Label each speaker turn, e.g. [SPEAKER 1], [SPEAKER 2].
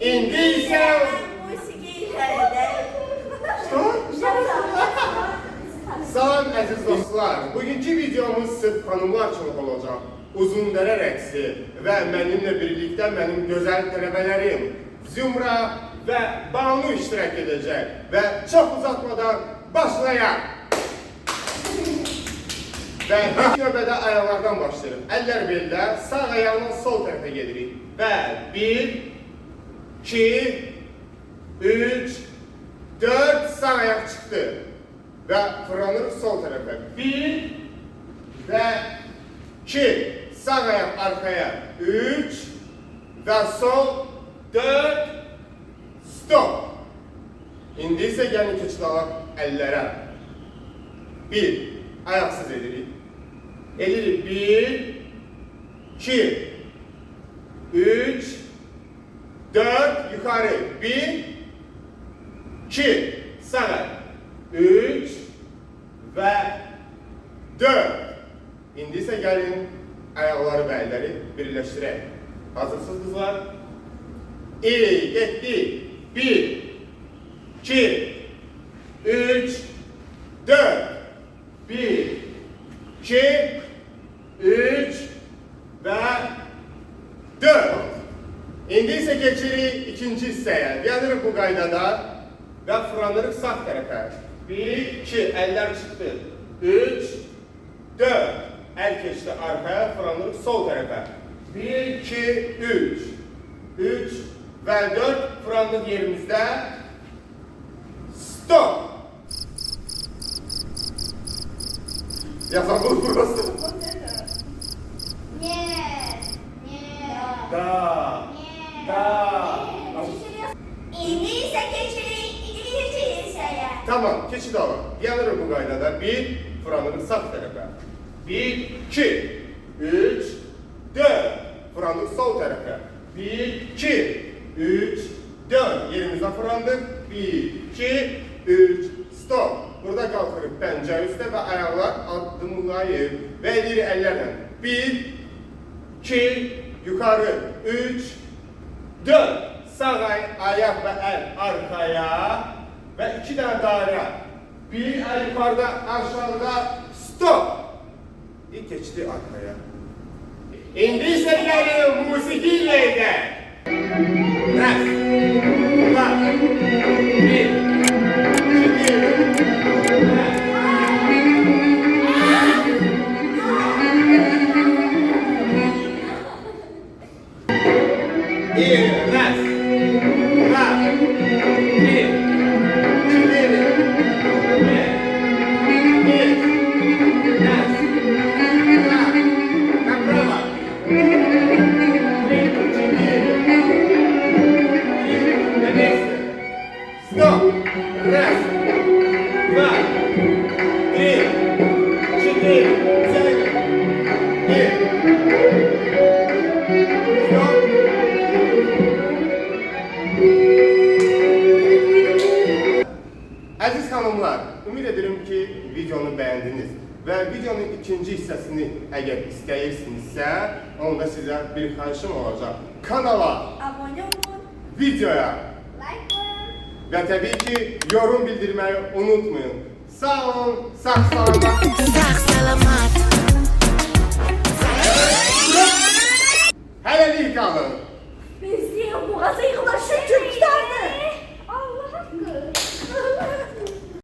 [SPEAKER 1] İndi ise... Salam əziz dostlar. Bugünkü videomuz sırf xanımlar üçün olacaq. Uzundərə rəqsi və mənimlə birlikdə mənim gözəl tələbələrim Zümra və Banu iştirak edəcək. Və çox uzatmadan başlayaq. Və ilk növbədə ayaqlardan başlayırıq. Əllər beldə, sağ ayağından sol tərəfə gedirik. Və 1, 2, 3, 4, sağ ayaq çıxdı. Və fırlanırıq sol tərəfə. 1 və 2, sağ ayaq arxaya. 3 və sol, 4, stop. İndi isə gəlin keçid alaq əllərə. 1, ayaqsız edirik. Edirik 1, 2, 3, 4, yukarı 1, 2, sağ ayak 3 və 4. İndi isə gəlin ayaqları və əlləri birləşdirək. Hazırsınız qızlar? Getdi. 1, 2, 3, 4. 1, 2, 3 və 4. İndi isə keçirik ikinci hissəyə. Gəlirik bu qaydada və fırlanırıq sağ tərəfə. 1, 2, əllər çıxdı. 3, 4. Əl keçdi arxaya, fırlanırıq sol tərəfə. 1, 2, 3. 3 və 4. Fırlandıq yerimizdə. Stop. Yazalım burası.
[SPEAKER 2] İndi isə keçirik ikinci hissəyə.
[SPEAKER 1] Tamam, keçid alın. Gəlirik bu qaydada. 1, fırlanırıq sağ tərəfə. 1, 2, 3, 4. Fırlandıq sol tərəfə. 1, 2, 3, 4. Yerimizdə fırlandıq. 1, 2, 3, stop. Burada qalxırıq pəncə üstə və ayaqlar addımlayıb və edirik əllərlə. 1, 2, yukarı, 3, 4. Sağ ayaq və əl arxaya və 2 dənə dairə. 1 əl yukarıda, aşağıda, stop. İlk keçdi arxaya. İndi isə gəlin musiki ilə edək. Rəf. Bunlar. 1, Əziz xanımlar, ümid edirəm ki, videonu bəyəndiniz və videonun ikinci hissəsini əgər istəyirsinizsə, onda sizə bir xahişim olacaq. Kanala,
[SPEAKER 2] Abunə olun,
[SPEAKER 1] videoya
[SPEAKER 2] like qoyun
[SPEAKER 1] və təbii ki, yorum bildirməyi unutmayın. Sağ olun, sağ salamat.